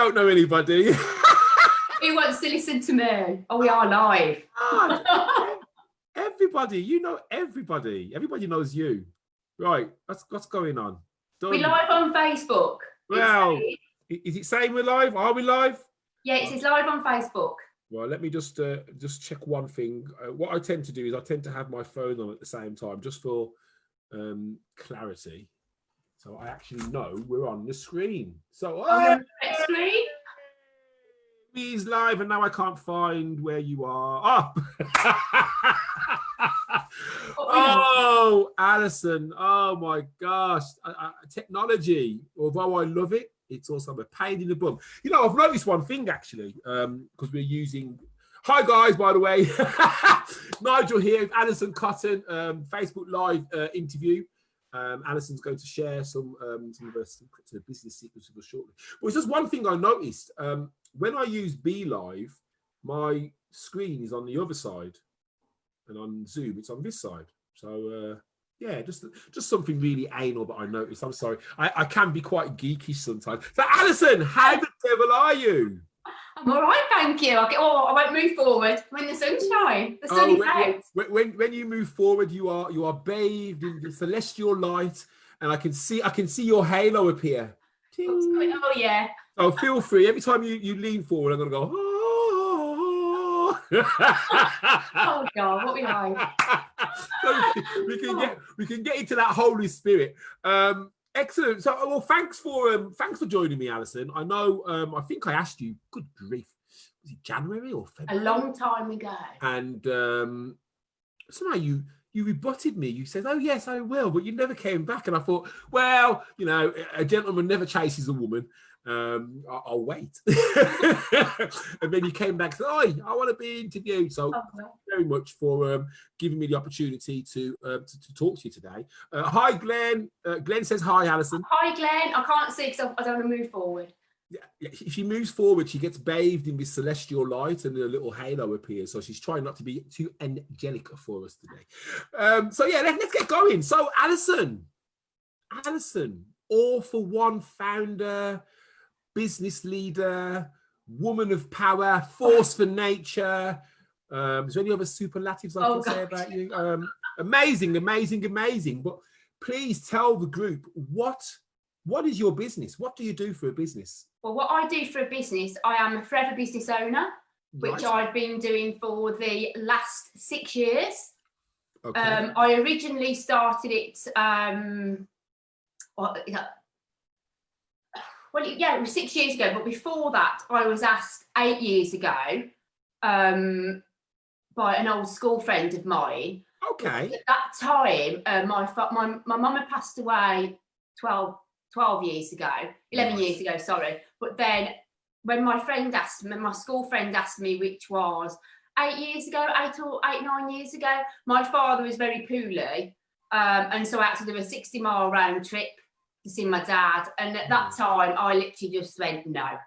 don't know anybody. Who wants to listen to me? Oh, we are live. Everybody, you know everybody. Everybody knows you. Right, what's going on? Done. We're live on Facebook. Well, is it saying we're live? Are we live? Yeah, it says live on Facebook. Well, let me just check one thing. What I tend to do is I tend to have my phone on at the same time, just for clarity. So I actually know we're on the screen. So on the screen. He's live, and now I can't find where you are. Oh, oh, Alison! Oh my gosh, technology. Although I love it, it's also a pain in the bum. You know, I've noticed one thing actually, because we're using. Hi guys, by the way, Nigel here with Alison Cotton, Facebook Live interview. Alison's going to share some of her secrets, her business secrets with us shortly. But it's just one thing I noticed. When I use Be Live, my screen is on the other side, and on Zoom it's on this side. So yeah, just something really anal that I noticed. I'm sorry, I can be quite geeky sometimes. So Alison, how the devil are you? I'm all right, thank you. I won't move forward when the sunshine. The sun is out. When you move forward, you are bathed in the celestial light, and I can see your halo appear. Oh yeah. So feel free. Every time you lean forward, I'm gonna go. Oh, oh God, what we like. So we can get into that Holy Spirit. Excellent. So, well, thanks for joining me, Alison. I know. I think I asked you. Good grief, was it January or February? A long time ago. And somehow you rebutted me. You said, "Oh yes, I will," but you never came back. And I thought, well, you know, a gentleman never chases a woman. I'll wait. And then you came back and said, "Oh, I want to be interviewed." So thank you very much for giving me the opportunity to talk to you today. Hi, Glenn. Glenn says hi, Alison. Hi, Glenn. I can't see because I don't want to move forward. Yeah, if she moves forward, she gets bathed in this celestial light and a little halo appears. So she's trying not to be too angelic for us today. So yeah, let's get going. So Alison, All4One founder, business leader, woman of power, force for nature. Is there any other superlatives I can say about you? Amazing. But please tell the group what is your business? What do you do for a business? Well, what I do for a business, I am a forever business owner, which I've been doing for the last 6 years. Okay. I originally started it. Well, yeah, it was 6 years ago, but before that, I was asked 8 years ago by an old school friend of mine. Okay. At that time, my mum had passed away 12 years ago, 11 years ago, sorry. But then when my school friend asked me, which was 8 years ago, 9 years ago, my father was very poorly. And so I had to do a 60-mile round trip to see my dad. And at that time, I literally just went, no.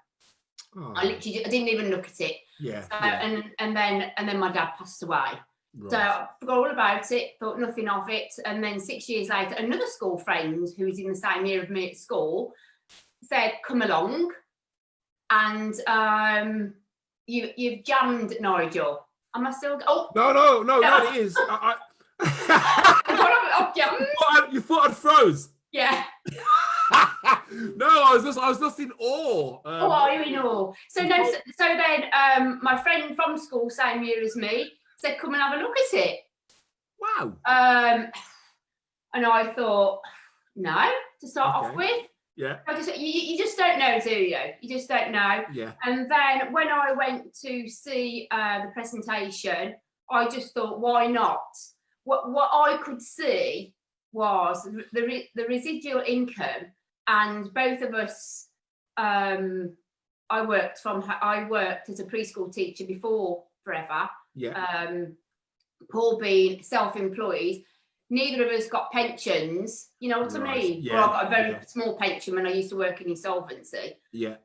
Oh. I didn't even look at it. Yeah. And then my dad passed away. Right. So I forgot all about it, thought nothing of it. And then 6 years later, another school friend who was in the same year of me at school said, come along. And you've jammed, Nigel. Am I still? Oh no, it is. I've jammed. You thought I'd froze. Yeah. No, I was just in awe. Oh, are you in awe? So then my friend from school, same year as me, said, come and have a look at it. Wow. And I thought, no, to start off with. Yeah. You just don't know, do you? You just don't know. Yeah. And then when I went to see the presentation, I just thought, why not? What I could see was the residual income, and both of us. I worked as a preschool teacher before forever. Yeah. Paul being self-employed, neither of us got pensions. You know what I mean? Yeah. Well, I got a very small pension when I used to work in insolvency. Yeah.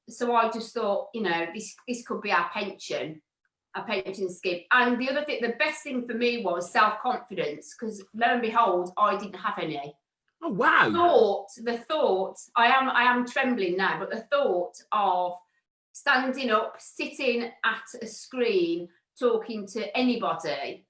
So I just thought, you know, this could be our pension scheme. And the other thing, the best thing for me was self-confidence, because lo and behold, I didn't have any. Oh wow! The thought. I am trembling now, but the thought of standing up, sitting at a screen, talking to anybody,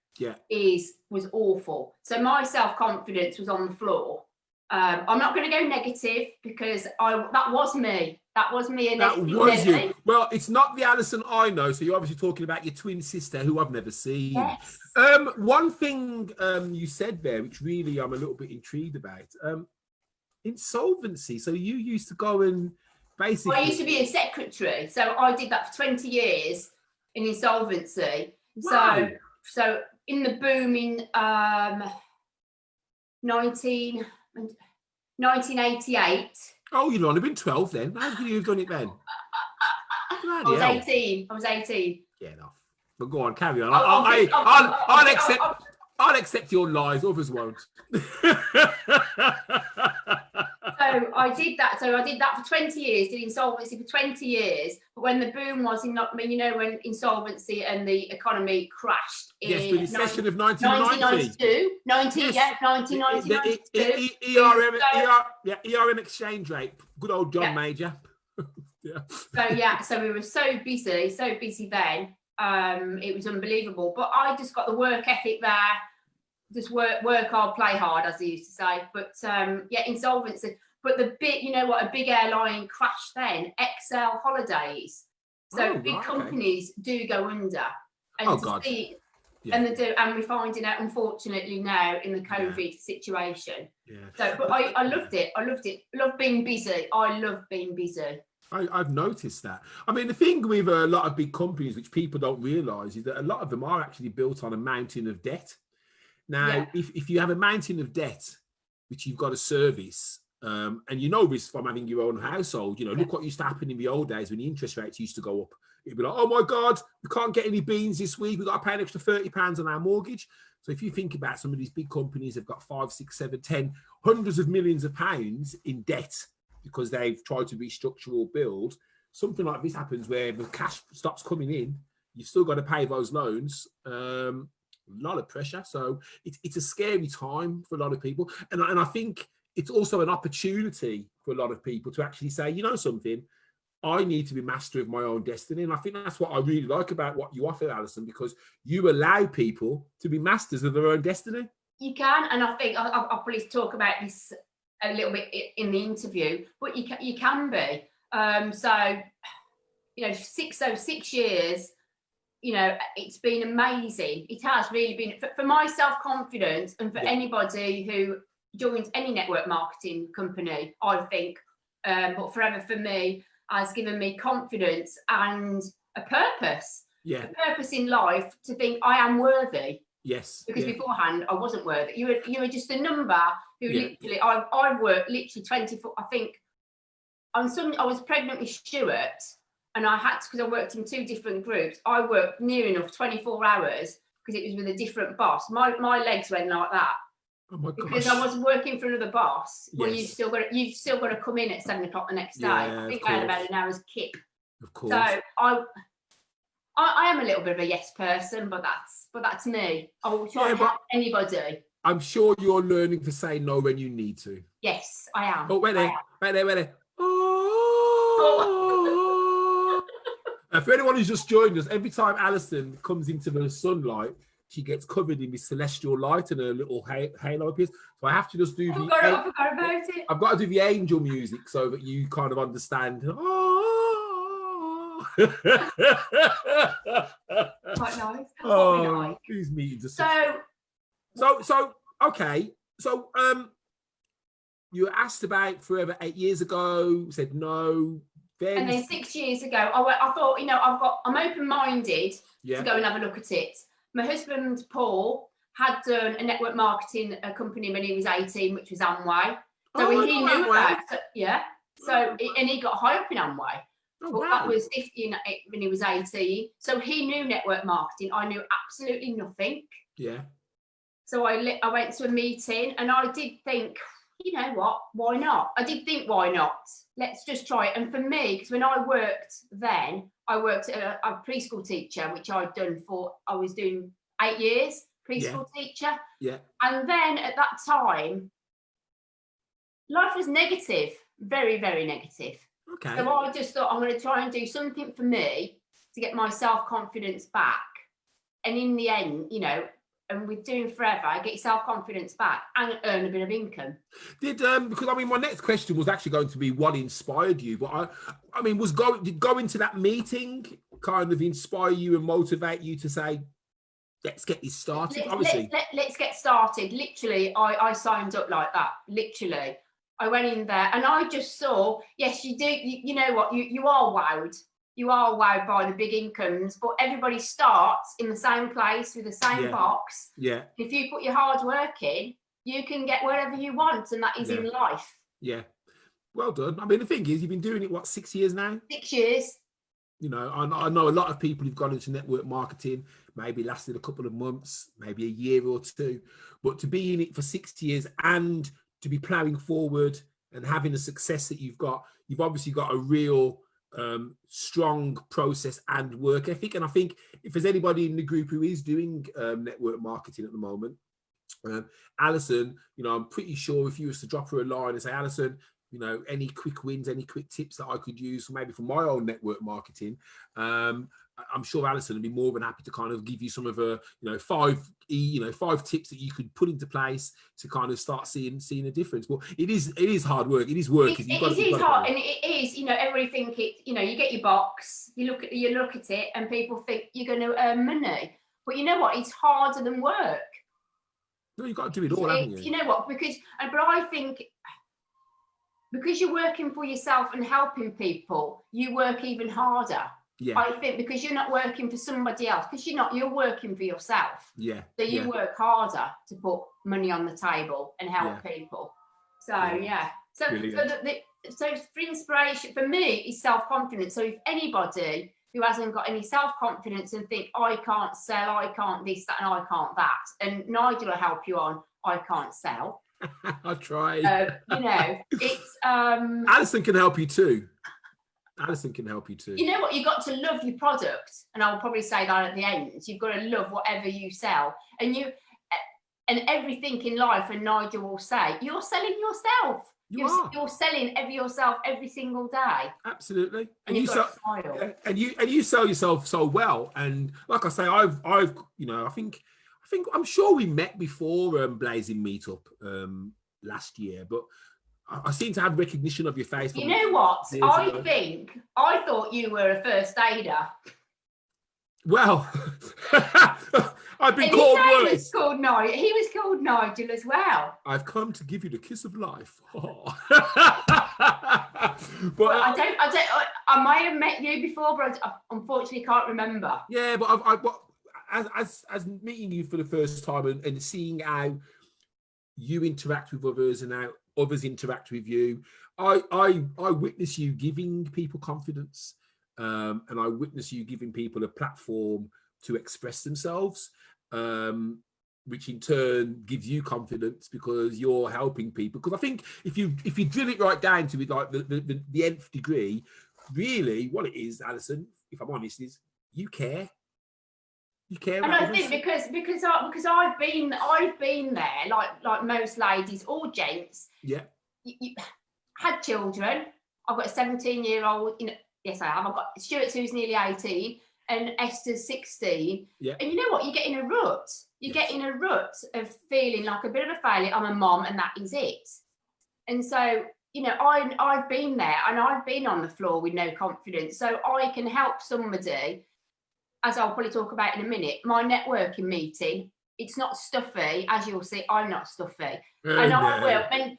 was awful. So my self-confidence was on the floor. I'm not going to go negative because that was me. That was me. And that was you. Well, it's not the Alison I know. So you're obviously talking about your twin sister, who I've never seen. Yes. One thing you said there, which really I'm a little bit intrigued about, insolvency. So you used to go and basically. I used to be a secretary, so I did that for 20 years in insolvency. Wow. So in the booming 1988. Oh, you'd only been 12 then. How could you have done it then? I was 18. Yeah, enough. But go on, carry on. I'll accept your lies. Others won't. So I did that. So I did that for 20 years. Did insolvency for 20 years. But when the boom was when insolvency and the economy crashed in the recession of 1992. 1992. ERM exchange rate. Good old John Major. So we were so busy then. It was unbelievable. But I just got the work ethic there. Just work hard, play hard, as they used to say. But insolvency. But a big airline crashed then. XL Holidays. So big companies do go under. And and they do, and we're finding out, unfortunately, now in the COVID situation. Yeah. So, but I loved it. I love being busy. I love being busy. I've noticed that. I mean, the thing with a lot of big companies, which people don't realise, is that a lot of them are actually built on a mountain of debt. Now, if you have a mountain of debt, which you've got to service, and you know this from having your own household, look what used to happen in the old days when the interest rates used to go up. It'd be like, oh my God, we can't get any beans this week. We've got to pay an extra £30 on our mortgage. So if you think about some of these big companies, they've got 5, 6, 7, 10, hundreds of millions of pounds in debt because they've tried to restructure or build. Something like this happens where the cash stops coming in. You've still got to pay those loans. A lot of pressure. So it's a scary time for a lot of people. And I think it's also an opportunity for a lot of people to actually say, you know something, I need to be master of my own destiny. And I think that's what I really like about what you offer, Alison, because you allow people to be masters of their own destiny. You can. And I think I'll probably talk about this a little bit in the interview, but you can be. 6 years, it's been amazing. It has really been for my self-confidence and for anybody who joins any network marketing company, I think, but forever for me, has given me confidence and a purpose. A purpose in life to think I am worthy. Yes. Because beforehand I wasn't worthy. You were just a number who literally I worked literally 24. I think I was pregnant with Stuart, and I had to, because I worked in 2 different groups. I worked near enough 24 hours because it was with a different boss. My legs went like that. Oh my gosh. Because I was working for another boss. Well, you've still got to come in at 7 o'clock the next day. I think I had about an hour's kip. Of course. So I am a little bit of a yes person, but that's me. I will try to help anybody. I'm sure you're learning to say no when you need to. Yes, I am. Oh, wait there. Oh. For anyone who's just joined us, every time Alison comes into the sunlight, she gets covered in this celestial light and a little halo appears. So I have to just do I forgot about it. I've got to do the angel music so that you kind of understand. Oh. Quite nice. Oh, these meetings are so okay. So you were asked about Forever 8 years ago, said no. And then 6 years ago, I thought, I'm open-minded to go and have a look at it. My husband, Paul, had done a network marketing company when he was 18, which was Amway. So he knew about it. So, and he got high up in Amway. That was 15 when he was 18. So he knew network marketing. I knew absolutely nothing. Yeah. So I went to a meeting and I did think, you know what, why not? I did think, why not? Let's just try it. And for me, because when I worked then, I worked at a preschool teacher, which I was doing 8 years, preschool teacher. Yeah. And then at that time, Life was negative, very, very negative. Okay. So I just thought I'm going to try and do something for me to get my self-confidence back. And in the end, you know, and with doing forever, I get your self-confidence back and earn a bit of income. Because I mean, my next question was actually going to be what inspired you, but I mean, did going to that meeting kind of inspire you and motivate you to say, let's get this started? Obviously, let's get started. Literally, I signed up like that. Literally, I went in there and I just saw, yes, you do. You know what? You are wowed. You are wowed by the big incomes, but everybody starts in the same place with the same box. Yeah. If you put your hard work in, you can get whatever you want, and that is in life. Yeah. Well done. I mean, the thing is, you've been doing it, what, 6 years now? 6 years. You know, I know a lot of people who've gone into network marketing, maybe lasted a couple of months, maybe a year or two, but to be in it for 6 years and to be ploughing forward and having the success that you've obviously got a real strong process and work ethic. And I think if there's anybody in the group who is doing network marketing at the moment, Alison, you know, I'm pretty sure if you was to drop her a line and say, Alison, you know, any quick wins, any quick tips that I could use maybe for my own network marketing, I'm sure Alison would be more than happy to kind of give you some of her, you know, five tips that you could put into place to kind of start seeing a difference. But it is hard work. It is work. It is hard, and it is, you know, everybody think it, you know, you get your box, you look at it, and people think you're going to earn money, but you know what? It's harder than work. No, you've got to do it all, haven't you? You know what? But I think because you're working for yourself and helping people, you work even harder. Yeah. I think because you're not working for somebody else, because you're working for yourself. Yeah. So you work harder to put money on the table and help people. So So for inspiration, for me, is self-confidence. So if anybody who hasn't got any self-confidence and think, I can't sell, I can't this, that, and I can't that, and Nigel will help you on, I can't sell. I'll try. You know, it's Alison can help you too. Alison can help you too. You know what? You've got to love your product, and I'll probably say that at the end. You've got to love whatever you sell, and everything in life. And Nigel will say, you're selling yourself. You're selling yourself every single day. Absolutely. And you've got to smile. And you sell yourself so well. And like I say, I've you know, I think I'm sure we met before Blazing Meetup last year, but I seem to have recognition of your face. You know what? I thought you were a first aider. Well, I've been called worse. He was called Nigel as well. I've come to give you the kiss of life. Oh. But I might have met you before, but I unfortunately can't remember. Yeah, but as meeting you for the first time and seeing how you interact with others and how others interact with you, I witness you giving people confidence, and I witness you giving people a platform to express themselves, which in turn gives you confidence because you're helping people. Because I think if you drill it right down to it, like the nth degree, really what it is, Alison, if I'm honest, is you care. You care. And I think because I've been there, like most ladies or gents. Yeah. You had children. I've got a 17-year-old. Yes, I have. I've got Stuart, who's nearly 18, and Esther's 16. Yeah. And you know what? You get in a rut. You get in a rut of feeling like a bit of a failure. I'm a mom, and that is it. And so, you know, I've been there, and I've been on the floor with no confidence. So I can help somebody, as I'll probably talk about in a minute. My networking meeting, it's not stuffy, as you'll see. I'm not stuffy, and I will. And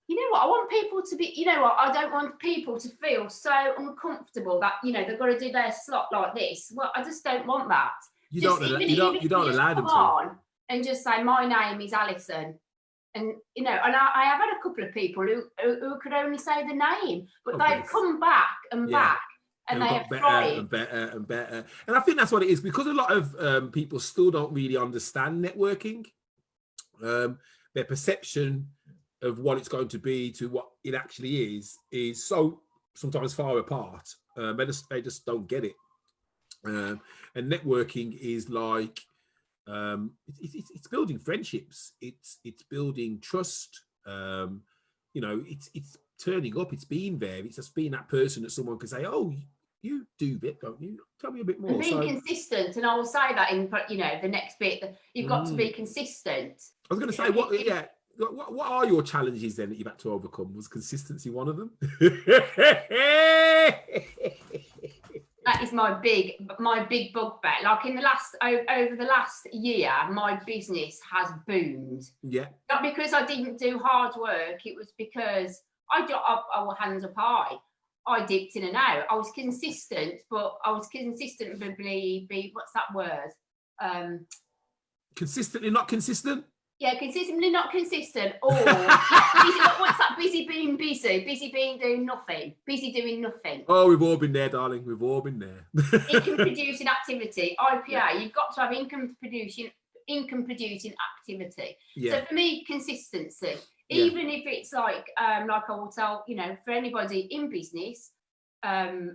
you know what? I want people to be, you know what? I don't want people to feel so uncomfortable that, you know, they've got to do their slot like this. Well, I just don't want that. You don't allow them to. And just say, my name is Alison. And, you know, and I have had a couple of people who could only say the name, but they've come back and back. And they have thrived. And better and better. And I think that's what it is, because a lot of people still don't really understand networking. Their perception of what it's going to be to what it actually is so sometimes far apart. They just don't get it. And networking is like it's building friendships. It's building trust. You know, it's turning up, it's being there, it's just being that person that someone can say, oh, you do bit, don't you? Tell me a bit more. And being consistent, and I will say that in, you know, the next bit, that you've got to be consistent. I was going to say, what are your challenges then that you've had to overcome? Was consistency one of them? That is my big bugbear. Like in the last, over the last year, my business has boomed. Yeah. Not because I didn't do hard work, it was because I will hands up high. I dipped in and out. I was consistent, but I was consistently what's that word? Consistently not consistent? Yeah, consistently not consistent. Or what's that? Busy being busy. Busy being doing nothing. Busy doing nothing. Oh, we've all been there, darling. We've all been there. Income producing activity. IPA. Yeah. You've got to have income producing activity. Yeah. So for me, consistency. Even if it's like I will tell, you know, for anybody in business, I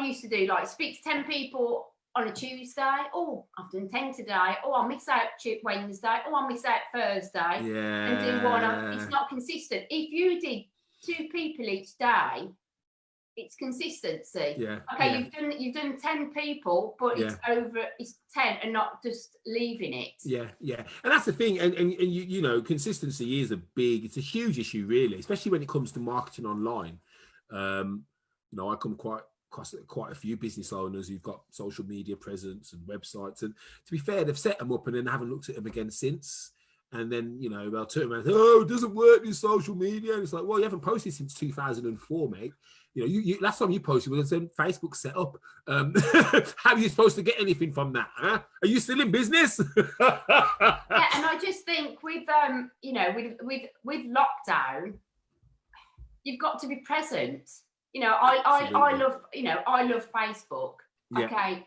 used to do like speak to 10 people on a Tuesday. Oh, I've done 10 today. Oh, I'll miss out Wednesday. Oh, I'll miss out Thursday. Yeah. And do one. It's not consistent. If you did 2 people each day, it's consistency. Yeah. Okay, you've done 10 people, but it's 10 and not just leaving it. Yeah, yeah. And that's the thing. And you know, consistency is it's a huge issue, really, especially when it comes to marketing online. You know, I come across quite a few business owners who've got social media presence and websites, and to be fair, they've set them up and then haven't looked at them again since. And then, you know, they'll turn around and say, oh, it doesn't work, this social media. And it's like, well, you haven't posted since 2004, mate. You know, you last time you posted was when Facebook set up. How are you supposed to get anything from that? Huh? Are you still in business? Yeah, and I just think with you know, with lockdown, you've got to be present. You know, I love, you know, I love Facebook. Yeah. Okay.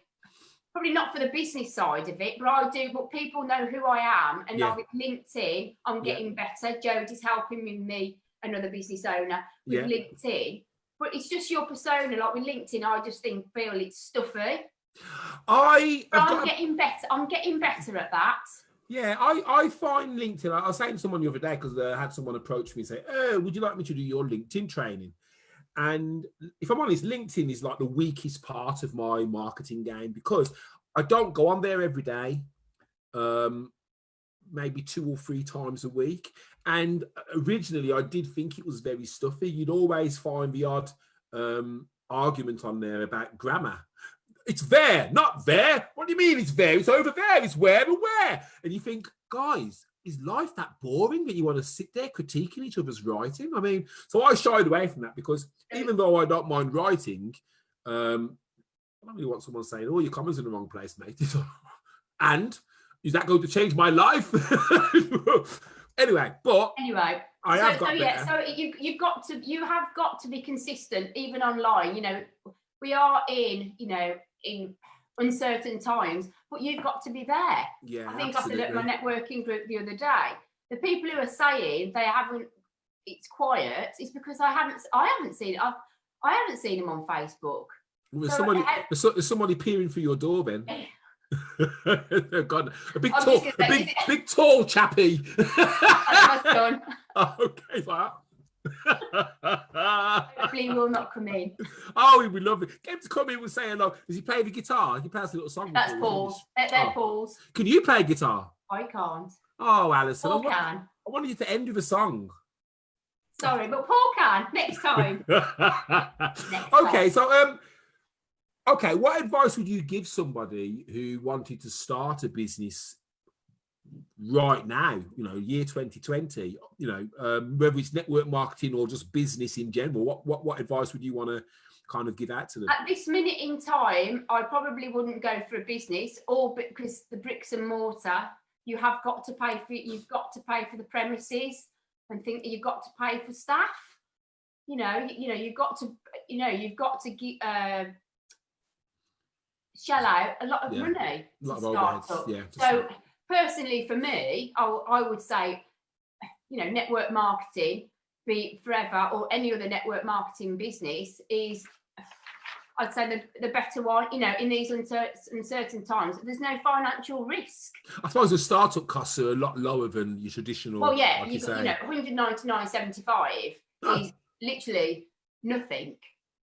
Probably not for the business side of it, but I do. But people know who I am, and now with LinkedIn, I'm getting better. Jodie's helping me, another business owner, with LinkedIn. But it's just your persona. Like with LinkedIn, I just feel it's stuffy. I'm getting better. I'm getting better at that. Yeah, I find LinkedIn. I was saying to someone the other day because I had someone approach me and say, "Oh, would you like me to do your LinkedIn training?" And if I'm honest, LinkedIn is like the weakest part of my marketing game because I don't go on there every day, maybe 2 or 3 times a week. And originally I did think it was very stuffy. You'd always find the odd argument on there about grammar. It's there, not there. What do you mean it's there? It's over there. It's where and where. And you think, guys, is life that boring that you want to sit there critiquing each other's writing? I mean, so I shied away from that because even though I don't mind writing, I don't really want someone saying, oh, your comma's in the wrong place, mate. And is that going to change my life? Anyway, I have got better. So you have got to be consistent even online. You know, we are in uncertain times, but you've got to be there. Yeah, I think I said at my networking group the other day, the people who are saying it's quiet, it's because I haven't seen it. I haven't seen them on Facebook. Well, there's somebody peering through your door, then. God, a big tall chappie. That's my son. Okay, like hopefully he will not come in. Oh, we love it. Get him to come in and say hello. Does he play the guitar? He plays a little song. That's Paul's. They're Paul's. Can you play guitar? I can't. Oh, Alison. Paul can. I wanted you to end with a song. Sorry, but Paul can. Next time. Okay, so okay, what advice would you give somebody who wanted to start a business right now, you know, year 2020, you know, whether it's network marketing or just business in general? What advice would you want to kind of give out to them? At this minute in time, I probably wouldn't go for a business, or because the bricks and mortar, you've got to pay for the premises, and think you've got to pay for staff. You've got to shell out a lot of money to start up. Yeah, so personally, for me, I would say, you know, network marketing, be it Forever or any other network marketing business, is I'd say the better one, you know, in these uncertain times. There's no financial risk. I suppose the startup costs are a lot lower than your traditional. Well, yeah, like you know, 199.75 is literally nothing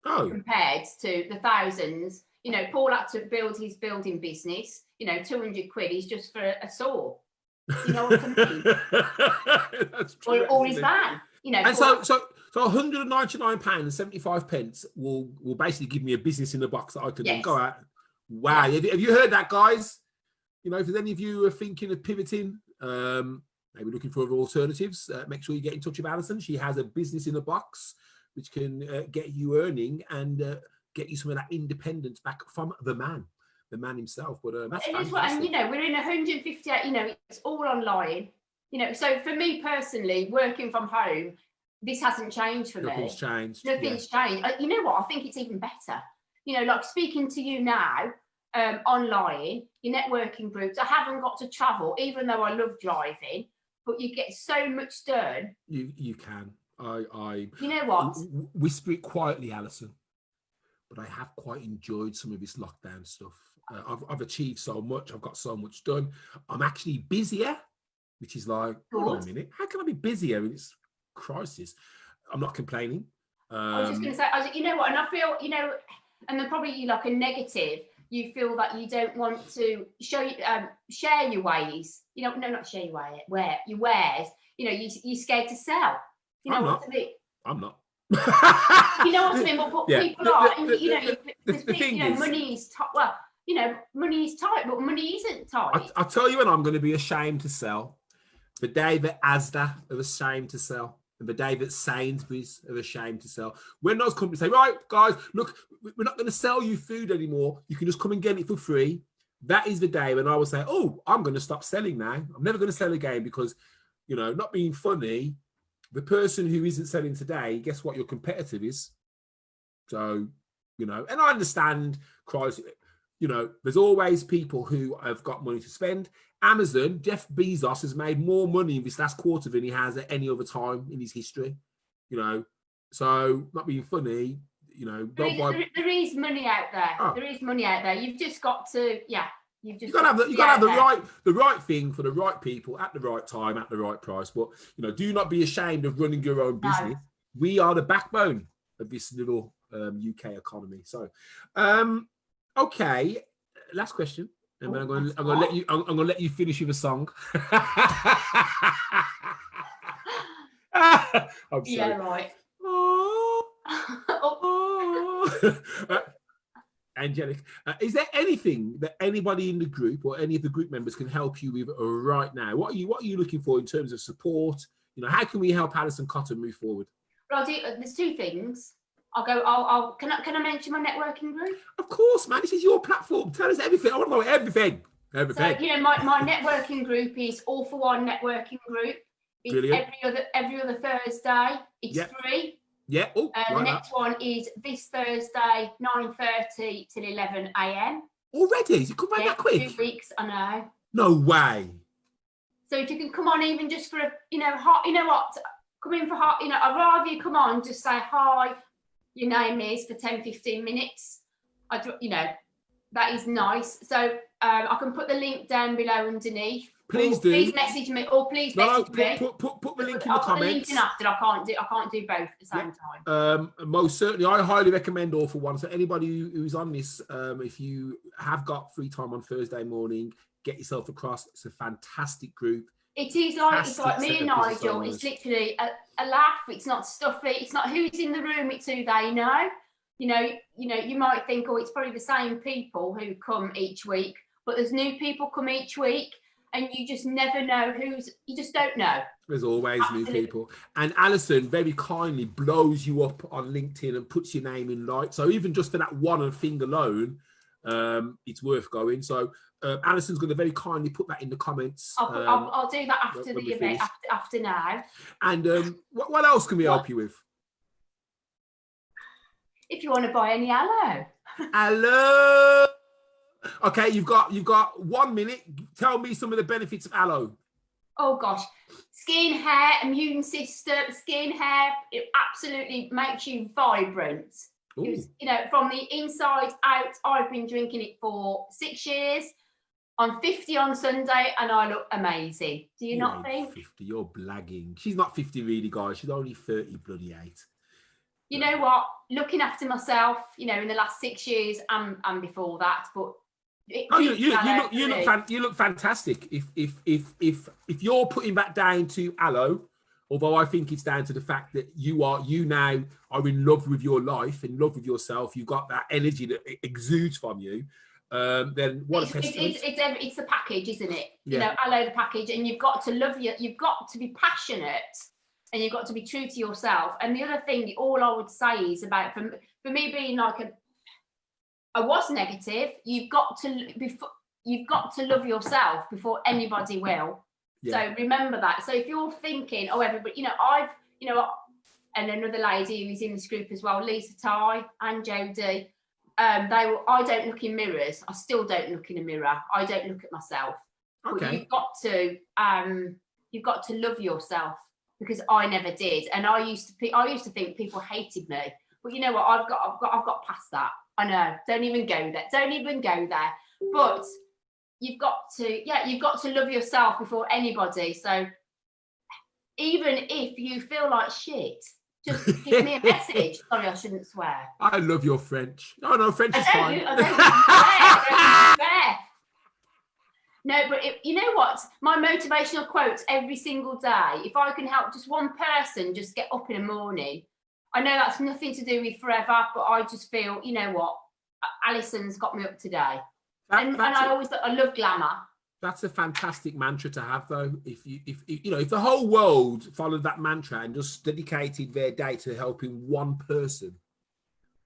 compared to the thousands. You know, Paul had to build his building business. You know, 200 quid is just for a saw. You know what I mean? That's true, or his van. You know, and so £199.75 will basically give me a business in the box that I can then go out. Wow. Yeah. Have you heard that, guys? You know, if there's any of you are thinking of pivoting, maybe looking for other alternatives, make sure you get in touch with Alison. She has a business in a box which can get you earning and get you some of that independence back from the man himself. But that's fantastic. And you know, we're in 158. You know, it's all online. You know, so for me personally, working from home, this hasn't changed for me. Nothing's changed. You know what? I think it's even better. You know, like speaking to you now, online, your networking groups. I haven't got to travel, even though I love driving. But you get so much done. You can. I. You know what? Whisper it quietly, Alison. But I have quite enjoyed some of this lockdown stuff. I've achieved so much. I've got so much done. I'm actually busier, which is like, hold on a minute. How can I be busier in this crisis? I'm not complaining. I was just going to say, you know what? And I feel, you know, and then probably like a negative. You feel that you don't want to share your ways. You know, no, not share your way. Your wares. You know, you're scared to sell. You know what I mean? I'm not. You know what I mean? But people are. You know, money is tight. Well, you know, money is tight, but money isn't tight. I'll tell you when I'm going to be ashamed to sell. The day that Asda are ashamed to sell. And the day that Sainsbury's are ashamed to sell. When those companies say, right, guys, look, we're not going to sell you food anymore. You can just come and get it for free. That is the day when I will say, oh, I'm going to stop selling now. I'm never going to sell again because, you know, not being funny, the person who isn't selling today, guess what your competitor is? So, you know, and I understand, you know, there's always people who have got money to spend. Amazon, Jeff Bezos has made more money in this last quarter than he has at any other time in his history, you know. So, not being funny, you know. There is money out there. Oh. There is money out there. You've just got to, You've got to have the right thing for the right people at the right time at the right price. But you know, do not be ashamed of running your own business. No. We are the backbone of this little UK economy. So, okay, last question, and then I'm going to let you finish with a song. I'm sorry. Yeah, right. Angelic, is there anything that anybody in the group or any of the group members can help you with right now? What are you looking for in terms of support? You know, how can we help Alison Cotton move forward? Well, there's two things. Can I mention my networking group? Of course, man. This is your platform. Tell us everything. I want to know everything. So, you know, my networking group is All4One Networking Group. It's every other Thursday. It's free. Yeah. The next one is this Thursday, 9:30 till 11 a.m. Already? Is it come back that quick? 2 weeks, I know. No way. So if you can come on even just for you know what, come in for I'd rather you come on, just say hi, your name is for 10-15 minutes. You know, that is nice. So I can put the link down below underneath. Please do. Please message me, or please message me. Put the link in the comments. Put the link in after. I can't do both at the same time. Most certainly, I highly recommend All4One. So anybody who's on this, if you have got free time on Thursday morning, get yourself across. It's a fantastic group. It's like me and Nigel. It's literally a laugh. It's not stuffy. It's not who's in the room. It's who they know. You know. You might think, it's probably the same people who come each week, but there's new people come each week. And you just never know you just don't know. There's always new people. And Alison very kindly blows you up on LinkedIn and puts your name in light. So even just for that one thing alone, it's worth going. So Alison's going to very kindly put that in the comments. I'll do that after the event, after now. And what else can we help you with? If you want to buy any aloe. Aloe! Okay, you've got 1 minute. Tell me some of the benefits of aloe. Oh gosh, skin, hair, immune system, it absolutely makes you vibrant. It was, you know, from the inside out. I've been drinking it for 6 years. I'm 50 on Sunday and I look amazing. Do you not think? 50, you're blagging. She's not 50 really, guys. She's only 30 bloody 8. You know what? Looking after myself, you know, in the last 6 years and before that, but you look fantastic. If you're putting that down to aloe, although I think it's down to the fact that you now are in love with your life, in love with yourself. You've got that energy that exudes from you. Then what a testament. It's the package, isn't it? Yeah. You know, aloe the package, and you've got to love you've got to be passionate, and you've got to be true to yourself. And the other thing, all I would say is about for me being like I was negative. You've got to love yourself before anybody will. Yeah. So remember that. So if you're thinking, oh, everybody, you know, and another lady who's in this group as well, Lisa Ty and Jodie, I don't look in mirrors. I still don't look in a mirror. I don't look at myself. Okay. But you've got to love yourself, because I never did, and I used to think people hated me. But you know what? I've got past that. I know. Don't even go there. But you've got to love yourself before anybody. So even if you feel like shit, just give me a message. Sorry, I shouldn't swear. I love your French. No, French is fine. I don't swear. No, but you know what? My motivational quotes every single day. If I can help just one person just get up in the morning, I know that's nothing to do with forever, but I just feel, you know what? Alison's got me up today. And I love glamour. That's a fantastic mantra to have, though. If the whole world followed that mantra and just dedicated their day to helping one person,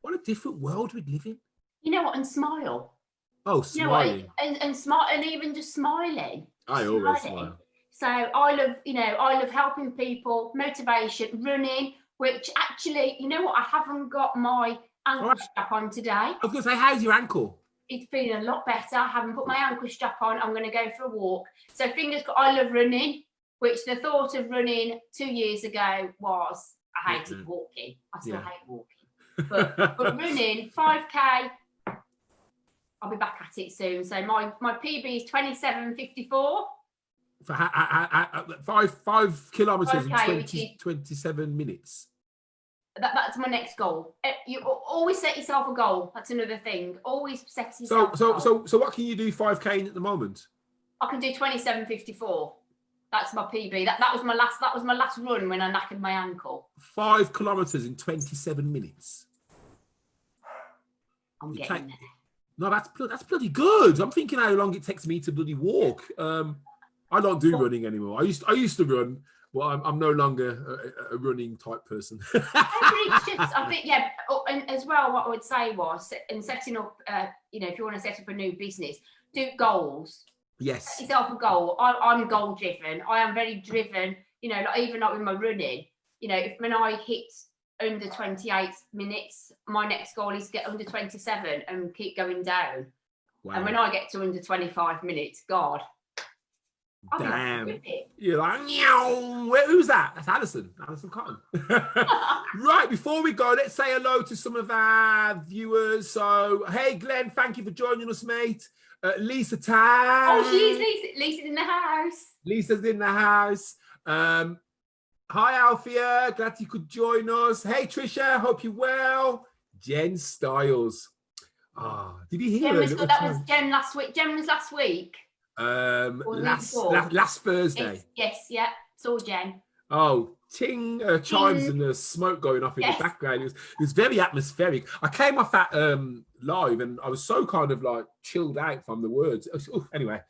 what a different world we'd live in. You know what? And smile. Oh, smiling. You know, and smile, and even just smiling. Always smile. So I love helping people, motivation, running, which actually, you know what? I haven't got my ankle strap on today. I was going to say, how's your ankle? It's feeling a lot better. I haven't put my ankle strap on. I'm going to go for a walk. So fingers crossed. I love running, which the thought of running 2 years ago was, I hated walking. I still hate walking. But running, 5K, I'll be back at it soon. So my PB is 27:54. For 5 kilometers in 27 minutes. That's my next goal. You always set yourself a goal. That's another thing. Always set yourself a goal. So what can you do 5K at the moment? I can do 27:54. That's my PB. That was my last run when I knackered my ankle. 5 kilometers in 27 minutes. I'm getting there. No, that's bloody good. I'm thinking how long it takes me to bloody walk. I don't do running anymore. I used to run. Well, I'm no longer a running type person. I think, yeah. And as well, what I would say was, in setting up, if you want to set up a new business, do goals. Yes. Set yourself a goal. I'm goal driven. I am very driven. You know, even not with my running. You know, when I hit under 28 minutes, my next goal is to get under 27 and keep going down. Wow. And when I get to under 25 minutes, God. Damn. You're like, who's that? That's Alison Cotton. Right, before we go, let's say hello to some of our viewers. So, hey, Glenn, thank you for joining us, mate. Lisa Tan. Oh, she's Lisa. Lisa's in the house. Lisa's in the house. Hi, Althea. Glad you could join us. Hey, Trisha. Hope you're well. Jen Styles. Did you hear her? That was Jen last week. Jen was last week. Last Thursday. Yes, saw Jen. Oh, ting chimes and the smoke going off in the background. It was very atmospheric. I came off that live and I was so kind of like chilled out from the words. Anyway,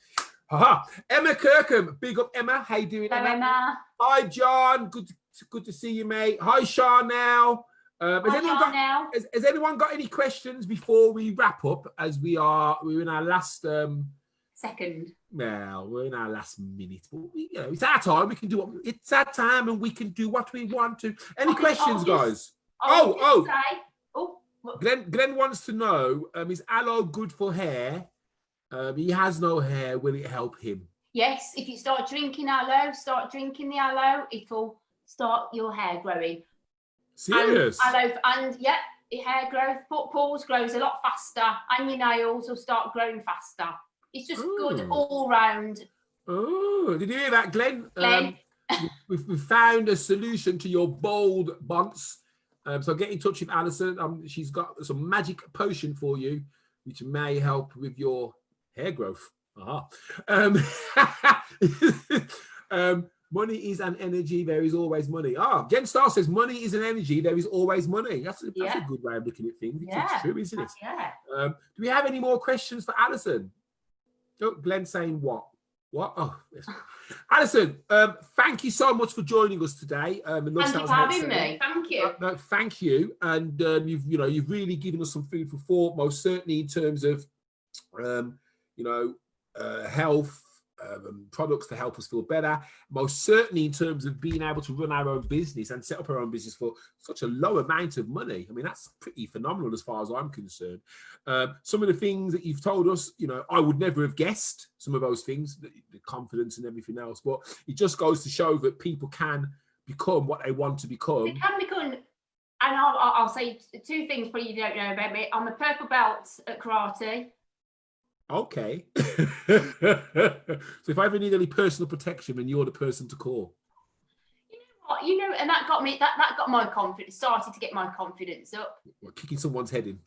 Emma Kirkham, big up Emma. How you doing, Emma? Hi, John. Good to see you, mate. Hi, Charnel. Has anyone got any questions before we wrap up? As we're in our last second. Well, we're in our last minute, but it's our time. It's our time, and we can do what we want to. Any questions, guys? Glenn wants to know: is aloe good for hair? He has no hair. Will it help him? Yes. If you start drinking the aloe, it'll start your hair growing. Serious? And your hair growth. Paul's grows a lot faster, and your nails will start growing faster. It's just good all round. Oh, did you hear that, Glenn? Glenn. We've found a solution to your bald bunts. So get in touch with Alison. She's got some magic potion for you, which may help with your hair growth. Money is an energy. There is always money. Jen Starr says money is an energy. There is always money. That's a good way of looking at things. It's true, isn't it? Yeah. Do we have any more questions for Alison? Oh, Glenn saying what? What? Oh, yes. Alison, thank you so much for joining us today. Thank you for having me. Thank you. No, thank you. And you've really given us some food for thought, most certainly in terms of health, products to help us feel better, most certainly in terms of being able to run our own business and set up our own business for such a low amount of money. I mean, that's pretty phenomenal as far as I'm concerned. Some of the things that you've told us, I would never have guessed some of those things, the confidence and everything else, but it just goes to show that people can become what they want to become. They can become, and I'll say two things for you don't know about me. I'm a purple belt at karate. Okay. So if I ever need any personal protection, then you're the person to call. You know what? And that got me. That got my confidence. Started to get my confidence up. What, kicking someone's head in?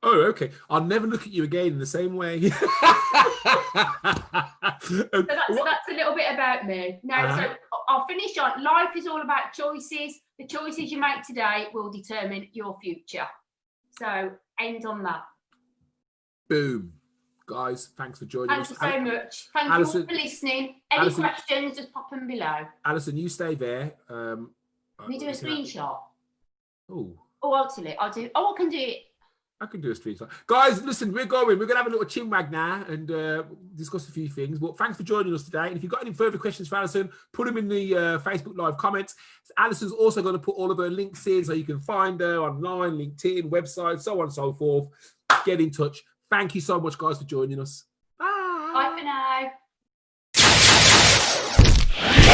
Oh, okay. I'll never look at you again in the same way. So that's a little bit about me. Now, so I'll finish on. Life is all about choices. The choices you make today will determine your future. So end on that. Boom. Guys, thanks for joining us. Thank you so much. Thank you all for listening. Any questions, just pop them below. Alison, you stay there. Can you do a screenshot? Oh, actually, I'll do. I can do it. I can do a screenshot. Guys, listen, we're going to have a little chinwag now and discuss a few things. But thanks for joining us today. And if you've got any further questions for Alison, put them in the Facebook Live comments. Alison's also going to put all of her links in so you can find her online, LinkedIn, website, so on and so forth. Get in touch. Thank you so much, guys, for joining us. Bye. Bye for now.